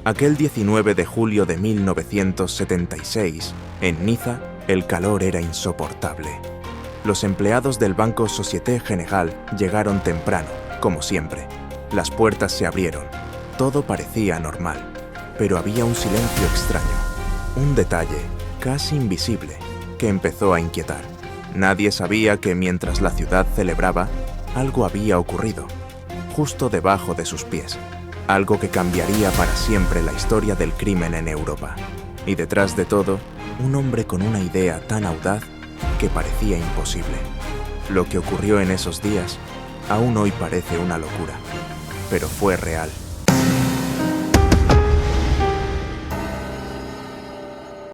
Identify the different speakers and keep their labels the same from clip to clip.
Speaker 1: Aquel 19 de julio de 1976, en Niza, el calor era insoportable. Los empleados del banco Société Générale llegaron temprano, como siempre. Las puertas se abrieron. Todo parecía normal, pero había un silencio extraño. Un detalle, casi invisible, que empezó a inquietar. Nadie sabía que mientras la ciudad celebraba, algo había ocurrido, justo debajo de sus pies. Algo que cambiaría para siempre la historia del crimen en Europa. Y detrás de todo, un hombre con una idea tan audaz que parecía imposible. Lo que ocurrió en esos días, aún hoy parece una locura, pero fue real.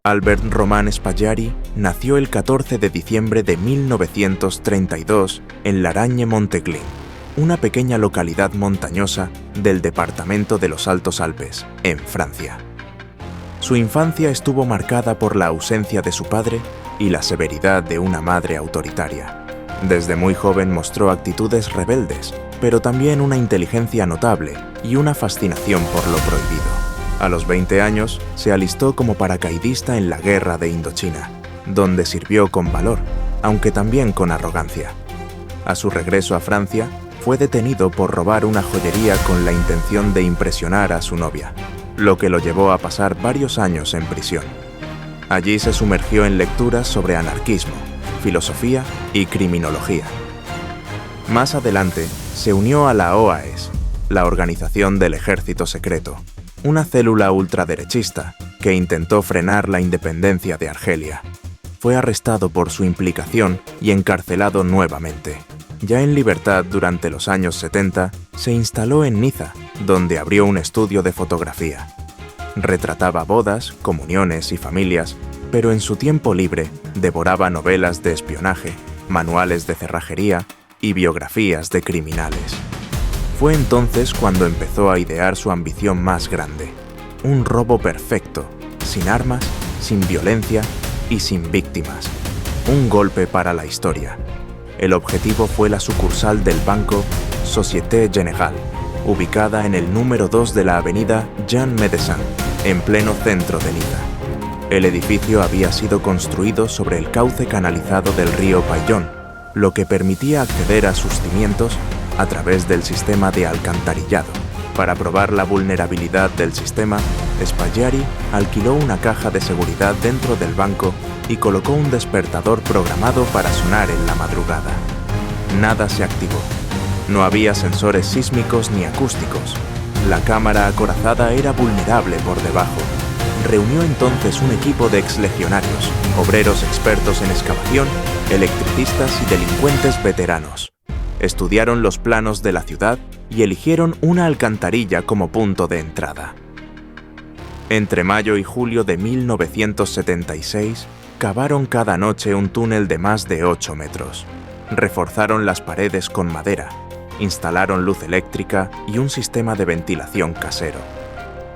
Speaker 1: Albert Roman Spaggiari nació el 14 de diciembre de 1932 en Laragne-Montéglin, una pequeña localidad montañosa del departamento de los Altos Alpes, en Francia. Su infancia estuvo marcada por la ausencia de su padre y la severidad de una madre autoritaria. Desde muy joven mostró actitudes rebeldes, pero también una inteligencia notable y una fascinación por lo prohibido. A los 20 años, se alistó como paracaidista en la Guerra de Indochina, donde sirvió con valor, aunque también con arrogancia. A su regreso a Francia, fue detenido por robar una joyería con la intención de impresionar a su novia, lo que lo llevó a pasar varios años en prisión. Allí se sumergió en lecturas sobre anarquismo, filosofía y criminología. Más adelante, se unió a la OAS, la Organización del Ejército Secreto, una célula ultraderechista que intentó frenar la independencia de Argelia. Fue arrestado por su implicación y encarcelado nuevamente. Ya en libertad durante los años 70, se instaló en Niza, donde abrió un estudio de fotografía. Retrataba bodas, comuniones y familias, pero en su tiempo libre devoraba novelas de espionaje, manuales de cerrajería y biografías de criminales. Fue entonces cuando empezó a idear su ambición más grande, un robo perfecto, sin armas, sin violencia y sin víctimas. Un golpe para la historia. El objetivo fue la sucursal del banco Société Générale, ubicada en el número 2 de la avenida Jean Médecin, en pleno centro de Niza. El edificio había sido construido sobre el cauce canalizado del río Paillon, lo que permitía acceder a sus cimientos a través del sistema de alcantarillado. Para probar la vulnerabilidad del sistema, Spaggiari alquiló una caja de seguridad dentro del banco y colocó un despertador programado para sonar en la madrugada. Nada se activó. No había sensores sísmicos ni acústicos. La cámara acorazada era vulnerable por debajo. Reunió entonces un equipo de exlegionarios, obreros expertos en excavación, electricistas y delincuentes veteranos. Estudiaron los planos de la ciudad y eligieron una alcantarilla como punto de entrada. Entre mayo y julio de 1976, cavaron cada noche un túnel de más de 8 metros. Reforzaron las paredes con madera, instalaron luz eléctrica y un sistema de ventilación casero.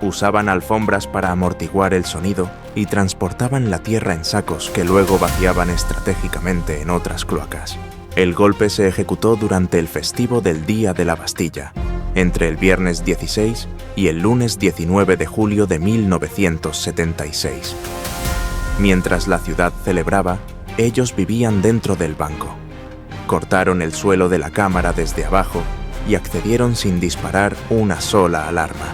Speaker 1: Usaban alfombras para amortiguar el sonido y transportaban la tierra en sacos que luego vaciaban estratégicamente en otras cloacas. El golpe se ejecutó durante el festivo del Día de la Bastilla, entre el viernes 16 y el lunes 19 de julio de 1976. Mientras la ciudad celebraba, ellos vivían dentro del banco. Cortaron el suelo de la cámara desde abajo y accedieron sin disparar una sola alarma.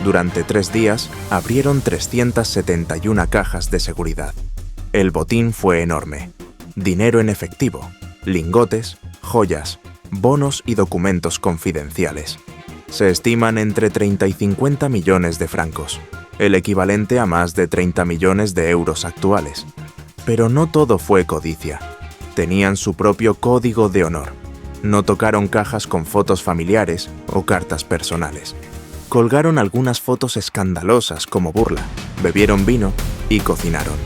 Speaker 1: Durante 3 días, abrieron 371 cajas de seguridad. El botín fue enorme. Dinero en efectivo, lingotes, joyas, bonos y documentos confidenciales. Se estiman entre 30 y 50 millones de francos, el equivalente a más de 30 millones de euros actuales. Pero no todo fue codicia. Tenían su propio código de honor. No tocaron cajas con fotos familiares o cartas personales. Colgaron algunas fotos escandalosas como burla, bebieron vino y cocinaron.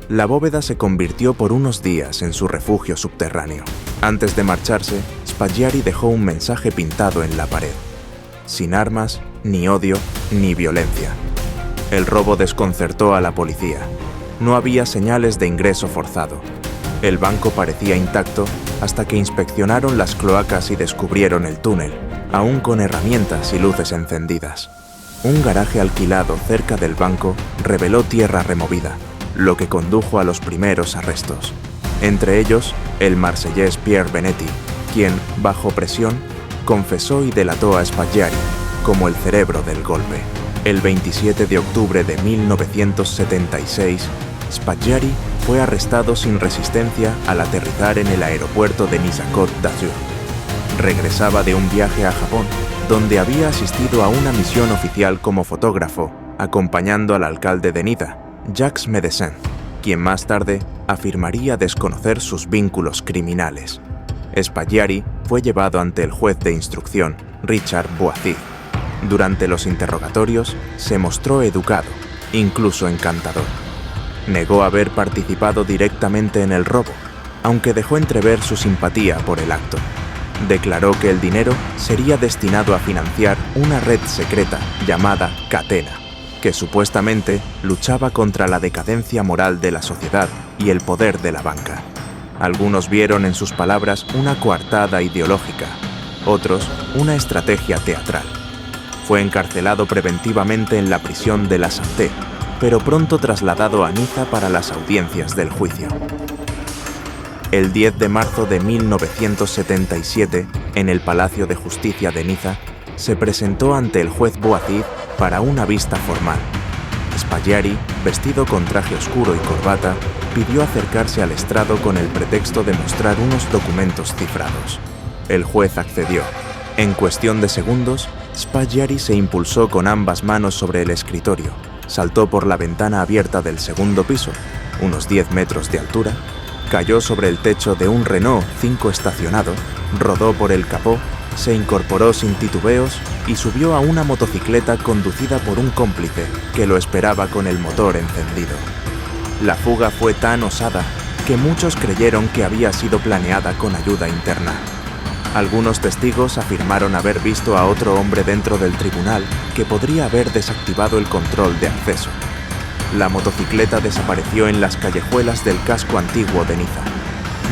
Speaker 1: La bóveda se convirtió por unos días en su refugio subterráneo. Antes de marcharse, Spaggiari dejó un mensaje pintado en la pared. Sin armas, ni odio, ni violencia. El robo desconcertó a la policía. No había señales de ingreso forzado. El banco parecía intacto hasta que inspeccionaron las cloacas y descubrieron el túnel, aún con herramientas y luces encendidas. un garaje alquilado cerca del banco reveló tierra removida, lo que condujo a los primeros arrestos. Entre ellos, el marsellés Pierre Benetti, quien, bajo presión, confesó y delató a Spaggiari como el cerebro del golpe. El 27 de octubre de 1976, Spaggiari fue arrestado sin resistencia al aterrizar en el aeropuerto de Niza-Côte d'Azur. Regresaba de un viaje a Japón, donde había asistido a una misión oficial como fotógrafo, acompañando al alcalde de Niza, Jacques Médecin, quien más tarde afirmaría desconocer sus vínculos criminales. Spaggiari fue llevado ante el juez de instrucción, Richard Boissy. Durante los interrogatorios se mostró educado, incluso encantador. Negó haber participado directamente en el robo, aunque dejó entrever su simpatía por el acto. Declaró que el dinero sería destinado a financiar una red secreta llamada Catena, que supuestamente luchaba contra la decadencia moral de la sociedad y el poder de la banca. Algunos vieron en sus palabras una coartada ideológica, otros una estrategia teatral. Fue encarcelado preventivamente en la prisión de la Santé, pero pronto trasladado a Niza para las audiencias del juicio. El 10 de marzo de 1977, en el Palacio de Justicia de Niza, se presentó ante el juez Boissy para una vista formal. Spaggiari, vestido con traje oscuro y corbata, pidió acercarse al estrado con el pretexto de mostrar unos documentos cifrados. El juez accedió. En cuestión de segundos, Spaggiari se impulsó con ambas manos sobre el escritorio, saltó por la ventana abierta del segundo piso, unos 10 metros de altura, cayó sobre el techo de un Renault 5 estacionado, rodó por el capó, se incorporó sin titubeos y subió a una motocicleta conducida por un cómplice que lo esperaba con el motor encendido. La fuga fue tan osada que muchos creyeron que había sido planeada con ayuda interna. Algunos testigos afirmaron haber visto a otro hombre dentro del tribunal que podría haber desactivado el control de acceso. La motocicleta desapareció en las callejuelas del casco antiguo de Niza.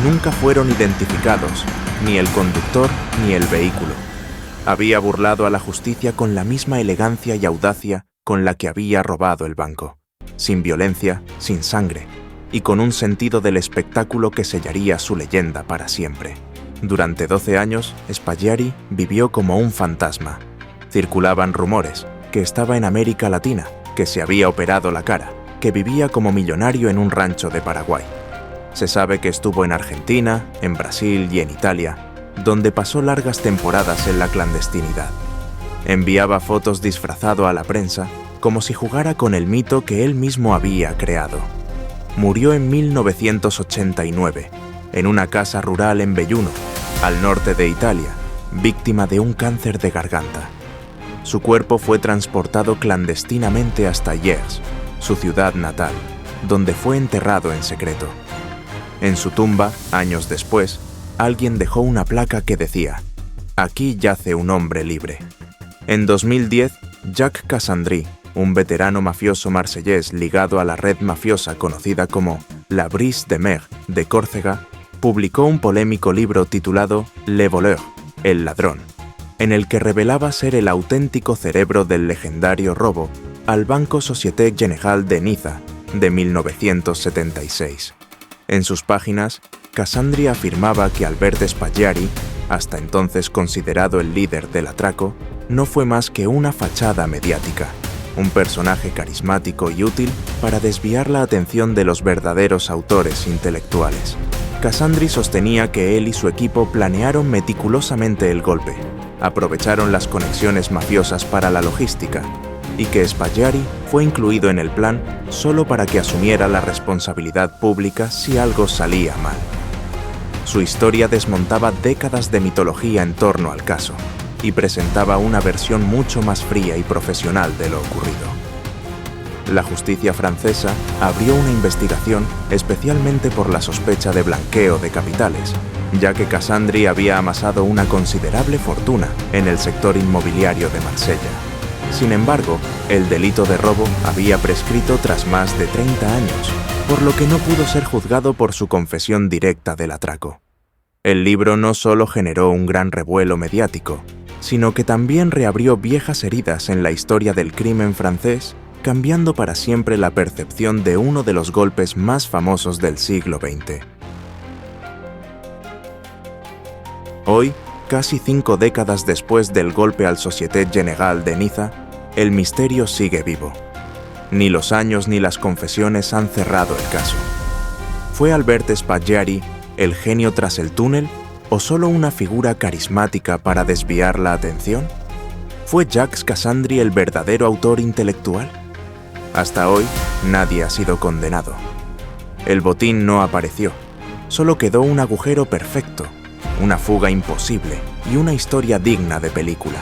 Speaker 1: Nunca fueron identificados, ni el conductor ni el vehículo. Había burlado a la justicia con la misma elegancia y audacia con la que había robado el banco, sin violencia, sin sangre, y con un sentido del espectáculo que sellaría su leyenda para siempre. Durante 12 años, Spaggiari vivió como un fantasma. Circulaban rumores que estaba en América Latina, que se había operado la cara, que vivía como millonario en un rancho de Paraguay. Se sabe que estuvo en Argentina, en Brasil y en Italia, donde pasó largas temporadas en la clandestinidad. Enviaba fotos disfrazado a la prensa, como si jugara con el mito que él mismo había creado. Murió en 1989, en una casa rural en Belluno, al norte de Italia, víctima de un cáncer de garganta. Su cuerpo fue transportado clandestinamente hasta Hyères, su ciudad natal, donde fue enterrado en secreto. En su tumba, años después, alguien dejó una placa que decía: «Aquí yace un hombre libre». En 2010, Jacques Cassandry, un veterano mafioso marsellés ligado a la red mafiosa conocida como La Brise de Mer de Córcega, publicó un polémico libro titulado Le Voleur, el ladrón, en el que revelaba ser el auténtico cerebro del legendario robo al Banco Société Générale de Niza de 1976. En sus páginas, Cassandry afirmaba que Albert Spaggiari, hasta entonces considerado el líder del atraco, no fue más que una fachada mediática, un personaje carismático y útil para desviar la atención de los verdaderos autores intelectuales. Cassandry sostenía que él y su equipo planearon meticulosamente el golpe, aprovecharon las conexiones mafiosas para la logística, y que Spaggiari fue incluido en el plan solo para que asumiera la responsabilidad pública si algo salía mal. Su historia desmontaba décadas de mitología en torno al caso y presentaba una versión mucho más fría y profesional de lo ocurrido. La justicia francesa abrió una investigación especialmente por la sospecha de blanqueo de capitales, ya que Cassandry había amasado una considerable fortuna en el sector inmobiliario de Marsella. Sin embargo, el delito de robo había prescrito tras más de 30 años, por lo que no pudo ser juzgado por su confesión directa del atraco. El libro no solo generó un gran revuelo mediático, sino que también reabrió viejas heridas en la historia del crimen francés, cambiando para siempre la percepción de uno de los golpes más famosos del siglo XX. Hoy, casi 5 décadas después del golpe al Société Générale de Niza, el misterio sigue vivo. Ni los años ni las confesiones han cerrado el caso. ¿Fue Albert Spaggiari el genio tras el túnel o solo una figura carismática para desviar la atención? ¿Fue Jacques Cassandri el verdadero autor intelectual? Hasta hoy, nadie ha sido condenado. El botín no apareció, solo quedó un agujero perfecto, una fuga imposible y una historia digna de película.